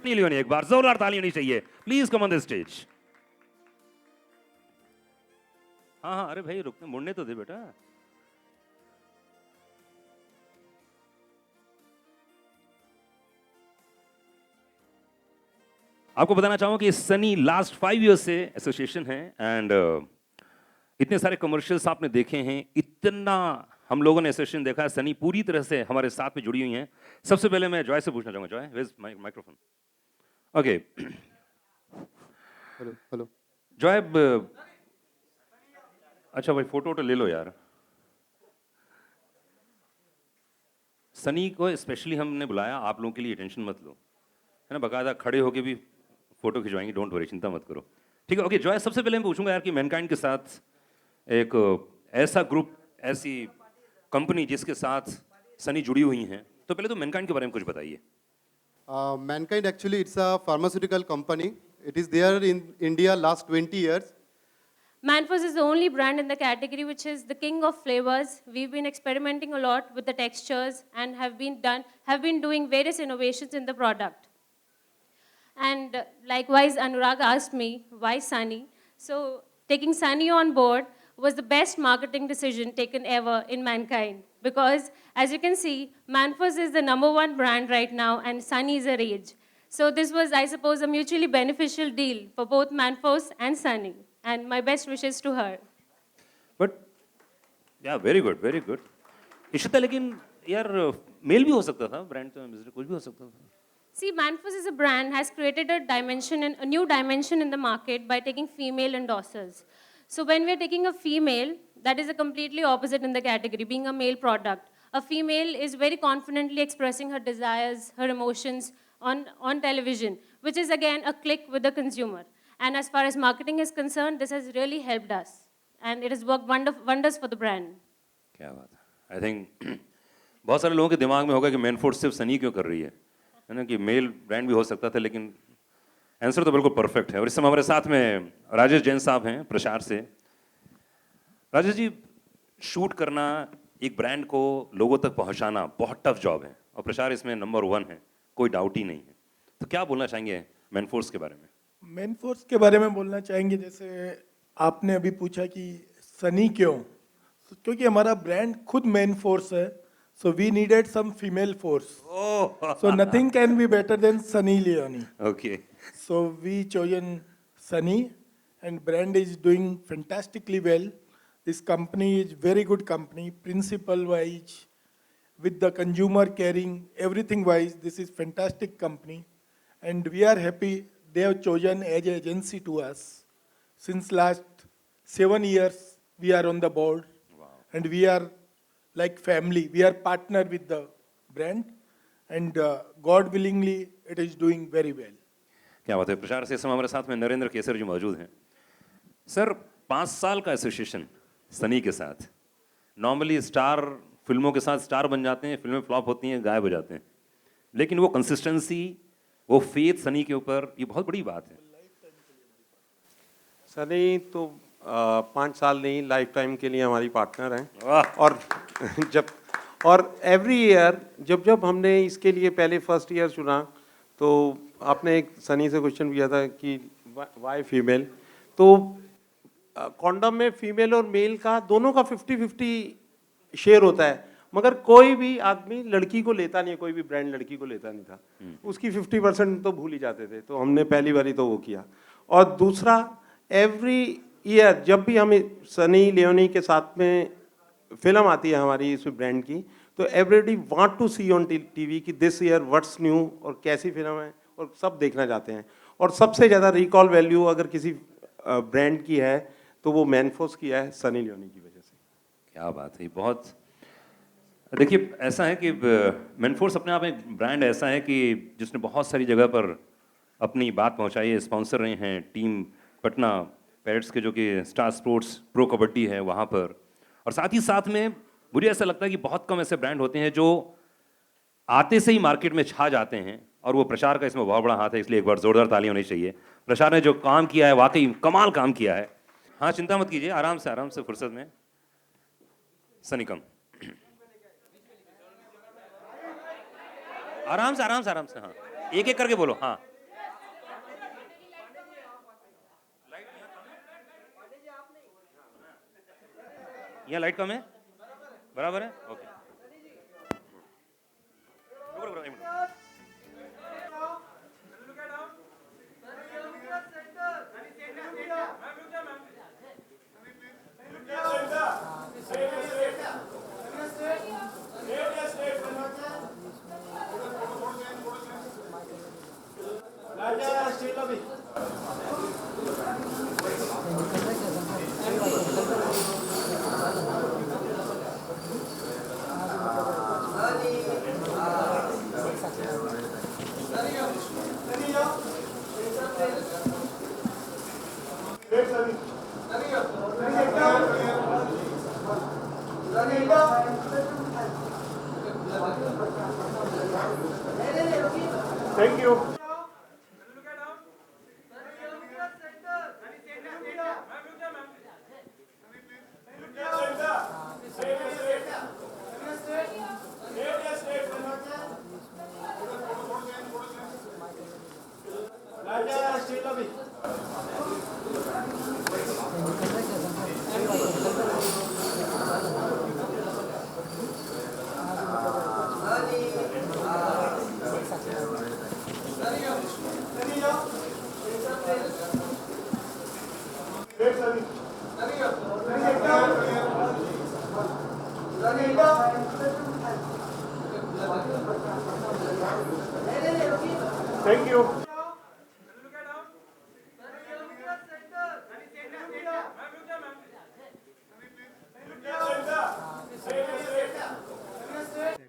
नहीं लियोनी, एक बार जोरदार ताली होनी चाहिए। Please come on the stage. हाँ हाँ, अरे भाई रुकने मुड़ने तो दे बेटा। आपको बताना चाहूंगा कि सनी लास्ट 5 इयर्स से एसोसिएशन है एंड इतने सारे कमर्शियल्स आपने देखे हैं, इतना हम लोगों ने एसोसिएशन देखा है। सनी पूरी तरह से हमारे साथ में जुड़ी हुई हैं। सबसे पहले मैं जॉय से पूछना चाहूंगा, Joy where is microphone? Okay hello hello. Joy, अच्छा भाई फोटो वोटो ले लो यार। सनी को स्पेशली हमने बुलाया आप लोगों के लिए, टेंशन मत लो, है ना, बकायदा खड़े होके भी फोटो खिंचवाएंगे, डोंट वरी, चिंता मत करो। ठीक है, ओके जॉय, सबसे पहले मैं पूछूंगा यार कि मैनकाइंड के साथ एक ऐसा ग्रुप, ऐसी कंपनी जिसके साथ सनी जुड़ी हुई हैं, तो पहले तो मैनकाइंड के बारे में कुछ बताइए। Mankind actually it's a pharmaceutical company. It is there in India last 20 years. Manfos is the only brand in the category which is the king of flavors. We've been experimenting a lot with the textures and have been doing various innovations in the product. And likewise, Anurag asked me why Sunny. So taking Sunny on board was the best marketing decision taken ever in Mankind, because as you can see, Manfos is the #1 brand right now and Sunny is a rage. So this was, I suppose, a mutually beneficial deal for both Manfos and Sunny. And my best wishes to her. But yeah very good, very good. Ishita, लेकिन यार mail भी हो सकता था, brand तो कुछ भी हो सकता था। See, Manfos as a brand has created a new dimension in the market by taking female endorsers. So when we're taking a female, that is a completely opposite in the category, being a male product. A female is very confidently expressing her desires, her emotions on television, which is again a click with the consumer. And as far as marketing is concerned, this has really helped us. And it has worked wonders for the brand. क्या बात है, I think बहुत सारे लोगों के दिमाग में होगा कि मैनफोर्ड सिर्फ सनी क्यों कर रही है ना, कि मेल ब्रांड भी हो सकता था, लेकिन आंसर तो बिल्कुल परफेक्ट है। और इस समय हमारे साथ में राजेश जैन साहब हैं प्रसार से। राजेश जी, शूट करना, एक ब्रांड को लोगों तक पहुंचाना बहुत टफ जॉब है, और प्रसार इसमें #1 है, कोई डाउट ही नहीं है। तो क्या बोलना चाहेंगे मैनफोर्स के बारे में? मैनफोर्स के बारे में बोलना चाहेंगे, जैसे आपने अभी पूछा कि सनी क्यों, क्योंकि हमारा ब्रांड खुद मैन फोर्स है, so we needed some female force, so nothing can be better than Sunny Leone. Okay, so we chosen Sunny and brand is doing fantastically well. This company is very good company, principle wise, with the consumer caring, everything wise, this is fantastic company, and we are happy they have chosen as an agency to us. Since last 7 years, we are on the board, and we are like family. We are partner with the brand, and God willingly, it is doing very well. क्या बात है। प्रसार से इस समय हमारे साथ में नरेंद्र केसर जी मौजूद हैं। सर, 5 साल का एसोसिएशन सनी के साथ, नॉर्मली स्टार फिल्मों के साथ स्टार बन जाते हैं, फिल्में फ्लॉप होती हैं, गायब हो जाते हैं, लेकिन वो कंसिस्टेंसी, वो फेथ सनी के ऊपर, ये बहुत बड़ी बात है। सनी तो 5 साल नहीं, लाइफ टाइम के लिए हमारी पार्टनर हैं। वाह। और एवरी ईयर जब हमने इसके लिए पहले फर्स्ट ईयर चुना, तो आपने एक सनी से क्वेश्चन किया था कि वाई फीमेल, तो कॉन्डम में फीमेल और मेल का दोनों का 50-50 शेयर होता है, मगर कोई भी आदमी लड़की को लेता नहीं है, कोई भी ब्रांड लड़की को लेता नहीं था, उसकी 50% तो भूल ही जाते थे, तो हमने पहली बारी तो वो किया। और दूसरा, एवरी ईयर जब भी हम सनी लियोनी के साथ में फिल्म आती है हमारी इस ब्रांड की, तो everybody want to see on TV कि दिस ईयर व्हाट्स न्यू और कैसी फिल्म है, और सब देखना चाहते हैं। और सबसे ज़्यादा रिकॉल वैल्यू अगर किसी ब्रांड की है तो वो मैनफोर्स की है, सनी लियोनी की वजह से। क्या बात है, बहुत। देखिए, ऐसा है कि मैनफोर्स अपने आप में ब्रांड ऐसा है कि जिसने बहुत सारी जगह पर अपनी बात पहुंचाई है। स्पॉन्सर रहे हैं टीम पटना पैरेट्स के, जो कि स्टार स्पोर्ट्स प्रो कबड्डी है वहाँ पर। और साथ ही साथ में मुझे ऐसा लगता है कि बहुत कम ऐसे ब्रांड होते हैं जो आते से ही मार्केट में छा जाते हैं, और वो प्रचार का इसमें बहुत बड़ा हाथ है, इसलिए एक बार जोरदार ताली होनी चाहिए। प्रचार ने जो काम किया है, वाकई कमाल काम किया है। हाँ, चिंता मत कीजिए, आराम से फुर्सत में। सनी कम, आराम से हाँ, एक एक करके बोलो। हाँ, यहाँ लाइट कम है, बराबर है, ओके। रुको रुको एक मिनट।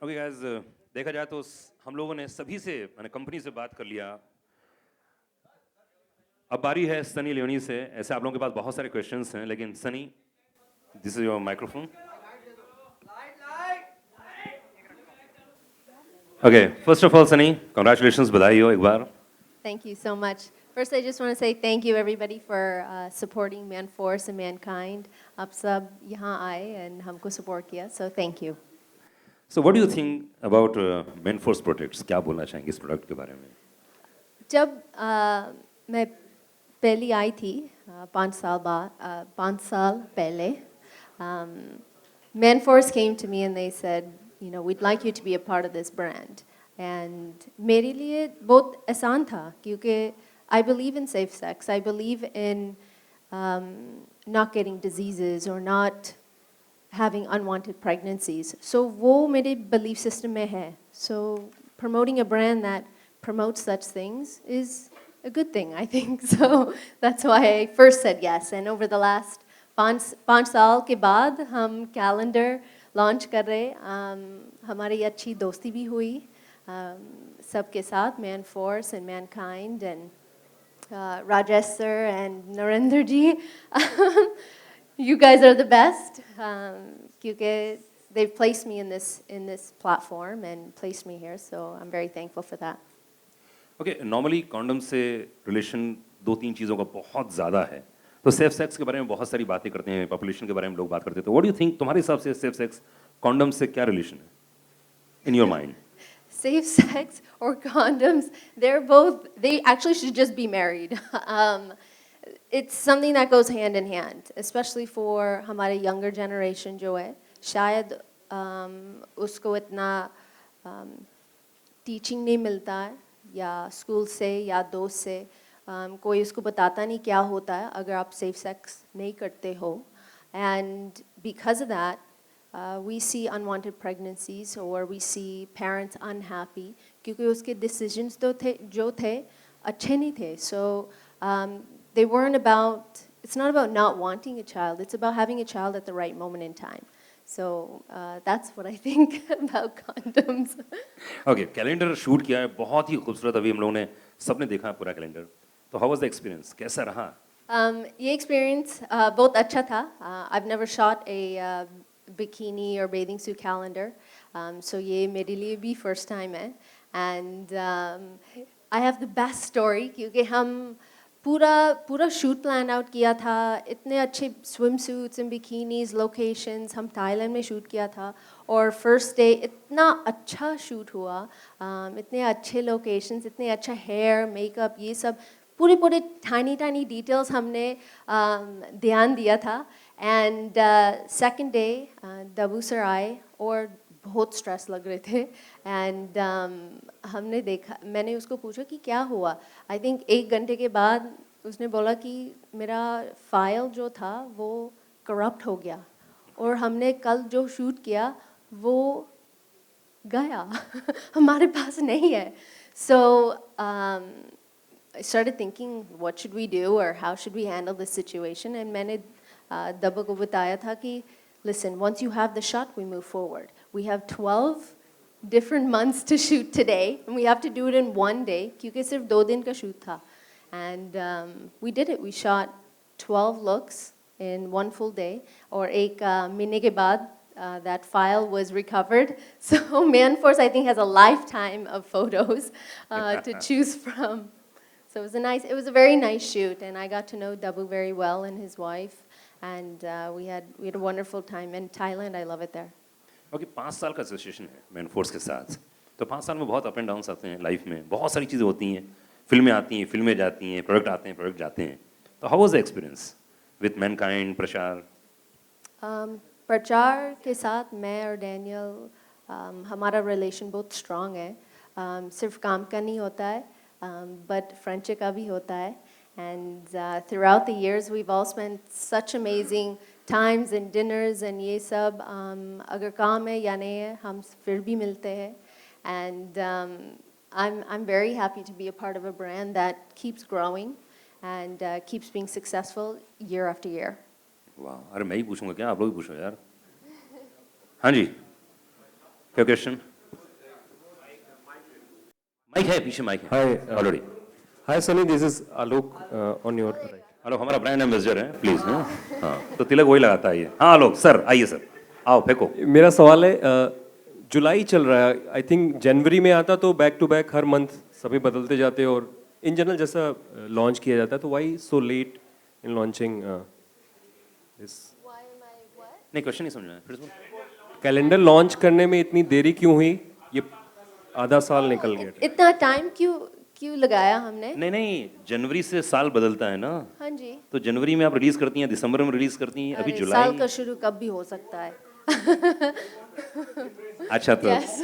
ओके गाइस, देखा जाए तो हम लोगों ने सभी से मैंने कंपनी से बात कर लिया। अब बारी है सनी लियोनी से। ऐसे आप लोगों के पास बहुत सारे क्वेश्चंस हैं, लेकिन Sunny, this is your microphone. Okay, first of all Sunny, congratulations, बधाई हो एक बार। Thank you so much. First, I just want to say thank you everybody for supporting Manforce and Mankind. आप सब यहाँ आए and हमको support किया, so thank you. So what do you think about Manforce products? क्या बोलना चाहेंगे इस प्रोडक्ट के बारे में? जब मैं पहली आई थी 5 साल पहले, Manforce came to me and they said, you know, we'd like you to be a part of this brand. And मेरे लिए बहुत आसान था क्योंकि I believe in safe sex. I believe in not getting diseases or not having unwanted pregnancies. So वो मेरे belief system में है. So promoting a brand that promotes such things is a good thing, I think. So that's why I first said yes. And over the last 5 साल के बाद हम calendar launch कर रहे, हमारी अच्छी दोस्ती भी हुई सबके साथ, Manforce and Mankind and Rajesh sir and Narendra ji. You guys are the best क्योंकि they've placed me in this platform and placed me here, so I'm very thankful for that. Okay, normally condom से relation 2-3 चीज़ों का बहुत ज़्यादा है। तो safe sex के बारे में बहुत सारी बातें करते हैं, पॉपुलेशन के बारे में लोग बात करते हैं। तो व्हाट डू यू थिंक, तुम्हारे हिसाब से सेफ सेक्स कॉन्डम से क्या रिलेशन है in your mind? Safe sex or condoms, they actually should just be married. It's something that goes hand in hand, especially for हमारे younger generation जो है, शायद उसको इतना teaching नहीं मिलता है, या स्कूल से या दोस्त से कोई उसको बताता नहीं क्या होता है अगर आप safe sex नहीं करते हो. And because of that, we see unwanted pregnancies or we see parents unhappy क्योंकि उसके decisions जो थे अच्छे नहीं थे. So they weren't about, it's not about not wanting a child, it's about having a child at the right moment in time. So that's what I think about condoms. Okay, calendar shoot किया है, बहुत ही खूबसूरत, अभी हम लोगों ने सबने देखा है पूरा कैलेंडर। तो हाउ वाज द एक्सपीरियंस, कैसा रहा? ये experience बहुत अच्छा था. I've never shot a bikini or bathing suit calendar, so ये मेरे लिए भी first time है. And I have the best story क्योंकि हम पूरा शूट प्लान आउट किया था, इतने अच्छे swim suits and bikinis locations, हम थाईलैंड में शूट किया था और फर्स्ट डे इतना अच्छा शूट हुआ, इतने अच्छे लोकेशंस, इतने अच्छा हेयर मेकअप, ये सब पूरे टाइनी डिटेल्स हमने ध्यान दिया था. And second day, Dabu sir आए और बहुत स्ट्रेस लग रहे थे एंड हमने देखा, मैंने उसको पूछा कि क्या हुआ. आई थिंक 1 घंटे के बाद उसने बोला कि मेरा फाइल जो था वो करप्ट हो गया और हमने कल जो शूट किया वो गया हमारे पास नहीं है. So I started thinking what should we do or how should we handle this situation, and मैंने दबा को बताया था कि listen, once you have the shot, we move forward. We have 12 different months to shoot today, and we have to do it in one day, क्योंकि सिर्फ 2 दिन का shoot था. And we did it. We shot 12 looks in 1 full day. और एक महीने के बाद that file was recovered. So Manforce, I think, has a lifetime of photos to choose from. So it was a very nice shoot, and I got to know Dabu very well and his wife, and we had a wonderful time in Thailand. I love it there. Okay 5 साल का association है man force के साथ, तो 5 साल में बहुत up and downs आते हैं लाइफ में, बहुत सारी चीज़ें होती हैं, फिल्में आती हैं, फिल्में जाती हैं, प्रोडक्ट आते हैं, प्रोडक्ट जाते हैं. तो how was the experience with Mankind, प्रचार? प्रचार के साथ मैं और डैनियल हमारा रिलेशन बहुत स्ट्रांग है. सिर्फ काम का नहीं होता है, बट फ्रेंडशिप का भी होता है. And throughout the years, we've all spent such amazing times and dinners and ये सब. अगर काम है या नहीं है, हम फिर भी मिलते हैं. And I'm very happy to be a part of a brand that keeps growing and keeps being successful year after year. वाह, अरे मैं ही पूछूंगा क्या, आप लोग ही पूछो यार. हाँ जी, क्या क्वेश्चन? माइक है, पीछे माइक है. Hi, already. Hi Sunny, this is Alok on your right. Hello, हमारा ब्रांड एम्बेसडर है, प्लीज. हाँ, तो तिलक वही लगाता है ये. हाँ आलोक सर, आइए सर, आओ फेंको. मेरा सवाल है, जुलाई चल रहा है, आई थिंक जनवरी में आता तो बैक टू बैक हर मंथ सभी बदलते जाते और इन जनरल जैसा लॉन्च किया जाता है, तो why so late in launching this? नहीं, क्वेश्चन नहीं समझा, फिर से. कैलेंडर लॉन्च करने में इतनी देरी क्यों हुई? ये आधा साल निकल गया. इतना टाइम क्यों लगाया हमने? नहीं, जनवरी से साल बदलता है ना. हाँ जी. तो जनवरी में आप रिलीज करती हैं, दिसंबर में रिलीज करती हैं, अभी अरे, जुलाई. साल का शुरू कब भी हो सकता है. अच्छा तो Yes.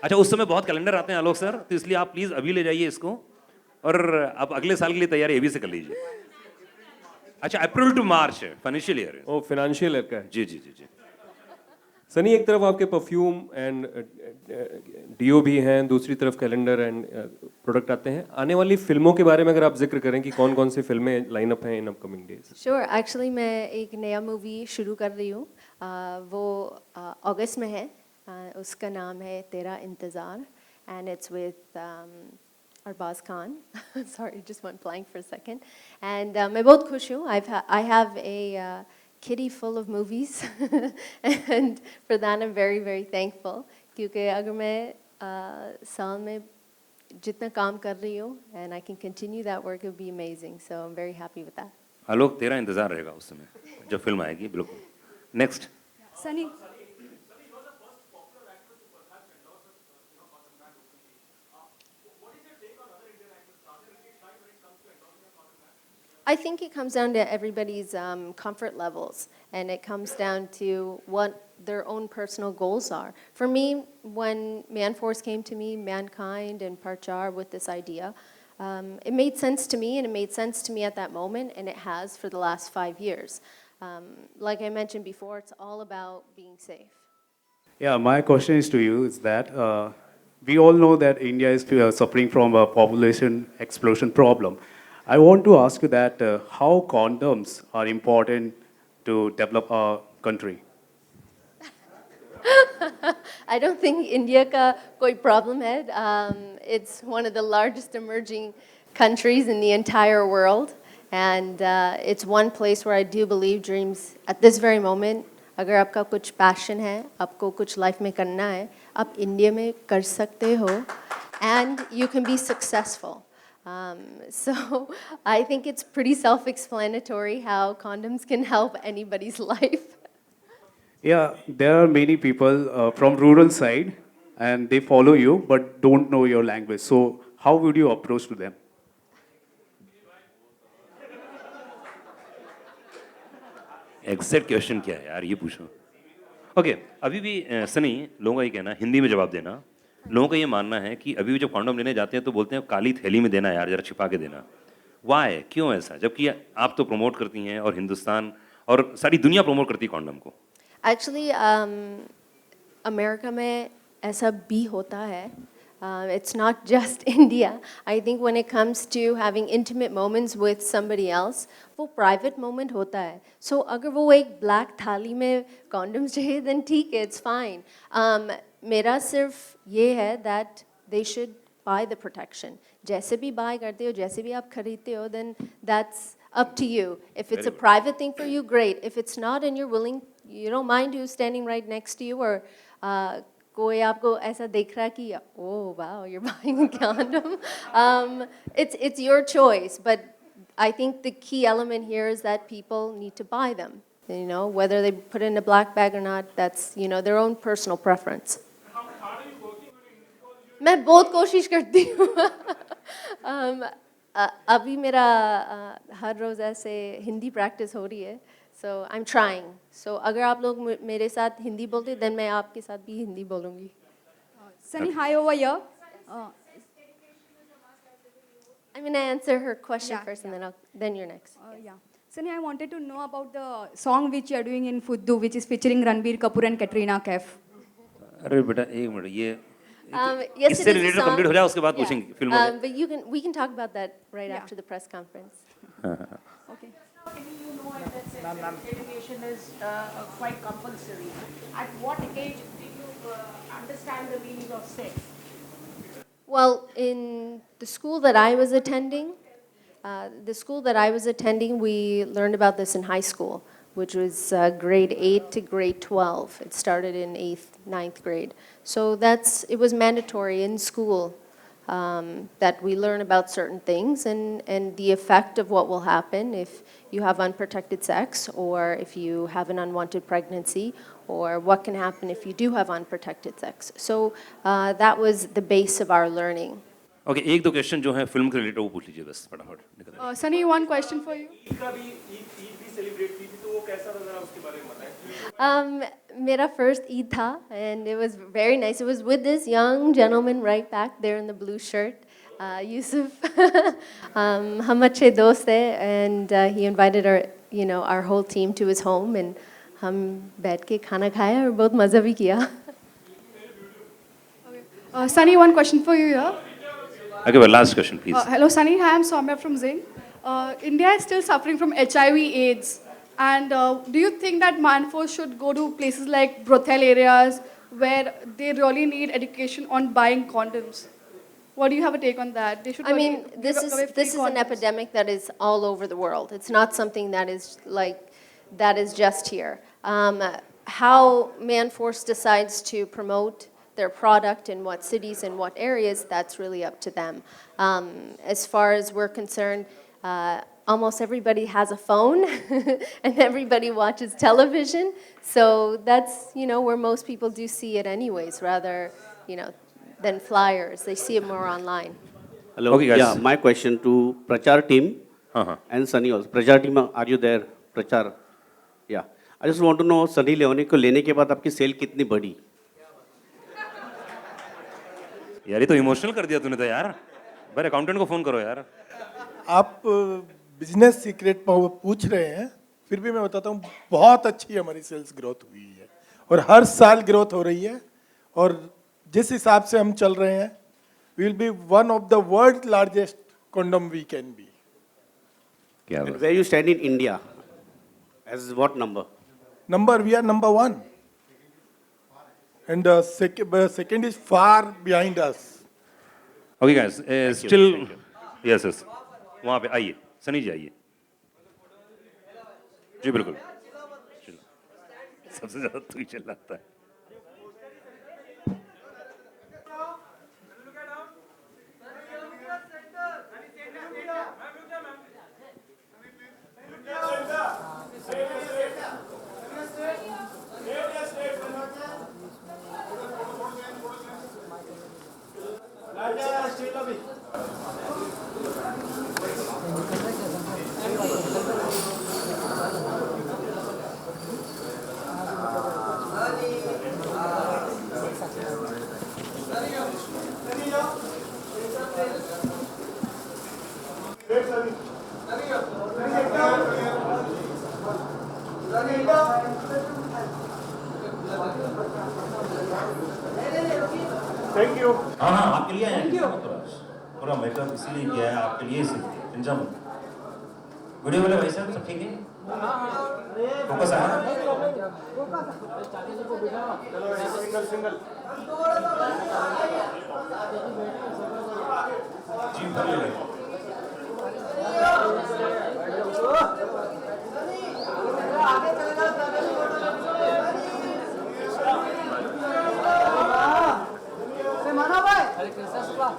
अच्छा, उस समय बहुत कैलेंडर आते हैं आलोक सर, तो इसलिए आप प्लीज अभी ले जाइए इसको और आप अगले साल के लिए तैयारी अभी से कर लीजिए. अच्छा, अप्रैल टू मार्च है फाइनेंशियल ईयर. ओ, फाइनेंशियल ईयर का है. जी जी जी जी. सनी, एक तरफ आपके परफ्यूम एंड डीओ भी हैं, दूसरी तरफ कैलेंडर एंड प्रोडक्ट आते हैं. आने वाली फिल्मों के बारे में अगर आप जिक्र करें कि कौन कौन सी फिल्में लाइनअप हैं in upcoming days? Sure. Actually, मैं एक नया मूवी शुरू कर रही हूँ. वो अगस्त में है. उसका नाम है तेरा इंतज़ार, and it's with Arbaz Khan. Sorry, just went blank for a second. And मैं बहुत खुश हूँ. I have a kitty full of movies, and for that I'm very very thankful. क्योंकि अगर मैं साल में जितना काम कर रही हूँ and I can continue that work, it would be amazing. So I'm very happy with that. आलोक, तेरा इंतजार रहेगा उस समय जब फिल्म आएगी. बिल्कुल. Next. Sunny. I think it comes down to everybody's comfort levels, and it comes down to what their own personal goals are. For me, when Manforce came to me, Mankind and Parchar with this idea, it made sense to me, and it made sense to me at that moment, and it has for the last 5 years. Like I mentioned before, it's all about being safe. Yeah, my question is to you is that we all know that India is suffering from a population explosion problem. I want to ask you that how condoms are important to develop our country? I don't think India ka koi problem hai. It's one of the largest emerging countries in the entire world. And it's one place where I do believe dreams at this very moment. अगर आपका कुछ passion है, आपको कुछ life में करना है, आप इंडिया में कर सकते हो, and you can be successful. So I think it's pretty self-explanatory how condoms can help anybody's life. Yeah, there are many people from rural side and they follow you but don't know your language. So how would you approach to them? Exact question क्या है यार, ये पूछो। Okay, अभी भी सनी, लोगों का ये कहना, हिंदी में जवाब देना, लोगों का ये मानना है कि अभी भी जब कॉन्डोम लेने जाते हैं तो बोलते हैं काली थैली में देना यार, जरा छिपा के देना। वाई, क्यों ऐसा, जबकि आप तो प्रमोट करती हैं और हिंदुस्तान और सारी दुनिया प्रमोट करती है कॉन्डोम को। Actually, अमेरिका में ऐसा भी होता है. It's not just India. I think when it comes to having intimate moments with somebody else, वो private moment होता है. So अगर वो एक black थाली में condoms चाहिए, then ठीक है, it's fine. मेरा सिर्फ ये है that they should buy the protection. जैसे भी buy करते हो, जैसे भी आप खरीदते हो, then that's up to you. If it's a private thing for you, great. If it's not and you're willing, you don't mind who's standing right next to you, or कोई आपको ऐसा देख रहा है कि oh wow, you're buying a condom. It's your choice, but I think the key element here is that people need to buy them. You know, whether they put it in a black bag or not, that's, you know, their own personal preference. मैं बहुत कोशिश करती हूँ. अभी मेरा हर रोज़ ऐसे Hindi practice हो रही है. So I'm trying. So अगर आप लोग मेरे साथ हिंदी बोलते, then मैं आपके साथ भी हिंदी बोलूँगी. Sunny, hi over here. I'm gonna answer her question Yeah, first, and then you're next. Yeah. Sunny, I wanted to know about the song which you are doing in Fuddu, which is featuring Ranbir Kapoor and Katrina Kaif. अरे बेटा एक minute, ये Yes, इससे it is a related song. Complete हो जाए, उसके बाद Yeah. पूछेंगे फिल्म में। But we can talk about that right Yeah. after the press conference. Okay. You know that sex education is quite compulsory. At what age did you understand the meaning of sex? Well, in the school that I was attending, we learned about this in high school, which was grade 8 to grade 12. It started in 8th, 9th grade. So it was mandatory in school that we learn about certain things and the effect of what will happen if you have unprotected sex, or if you have an unwanted pregnancy, or what can happen if you do have unprotected sex. So that was the base of our learning. Okay, एक दो question जो है film के related वो पूछ लीजिए बस फटाफट निकल जाए। Sunny, one question for you. मेरा first Eid था, and it was very nice. It was with this young gentleman right back there in the blue shirt, Yusuf. हम अच्छे दोस्त थे, and he invited our whole team to his home, and हम बैठ के खाना खाया और बहुत मज़ा भी किया. Sunny, one question for you here. Okay, well, last question, please. Hello, Sunny. Hi, I'm Soumya from Zing. India is still suffering from HIV/AIDS. And do you think that Manforce should go to places like brothel areas where they really need education on buying condoms? What do you have a take on that? They should. I mean, really this give away free is an condoms. epidemic that is all over the world. It's not something that is just here. How Manforce decides to promote their product in what cities and what areas, that's really up to them. As far as we're concerned, almost everybody has a phone and everybody watches television. So that's, where most people do see it anyways, rather, than flyers. They see it more online. Hello. Okay, guys. Yeah, my question to Prachar team हाँ, and Sunny also. Prachar team, are you there? Prachar. Yeah. I just want to know, Sunny Leone को लेने के बाद आपकी cell कितनी बढ़ी? यार ये तो इमोशनल कर दिया तूने तो यार। भाई अकाउंटेंट को फोन करो यार। आप बिजनेस सीक्रेट पूछ रहे हैं, फिर भी मैं बताता हूँ, बहुत अच्छी हमारी सेल्स ग्रोथ हुई है और हर साल ग्रोथ हो रही है, और जिस हिसाब से हम चल रहे हैं, we will be one of the world largest condom we can be. क्या And where you stand in India? As what number? We are number 1. And second is far behind us. Okay guys, still yes वहाँ पे आइए, सनी जी आइए जी, बिल्कुल सबसे ज़्यादा तू ही चिल्लाता है। हाँ हाँ आपके लिए आए हैं पूरा मेकअप इसीलिए किया है आपके लिए सिर्फ टेंशन मत वीडियो वाले भाई साहब सब ठीक है फोकस आया जी बोलिए हरे कृष्ण शुक्ला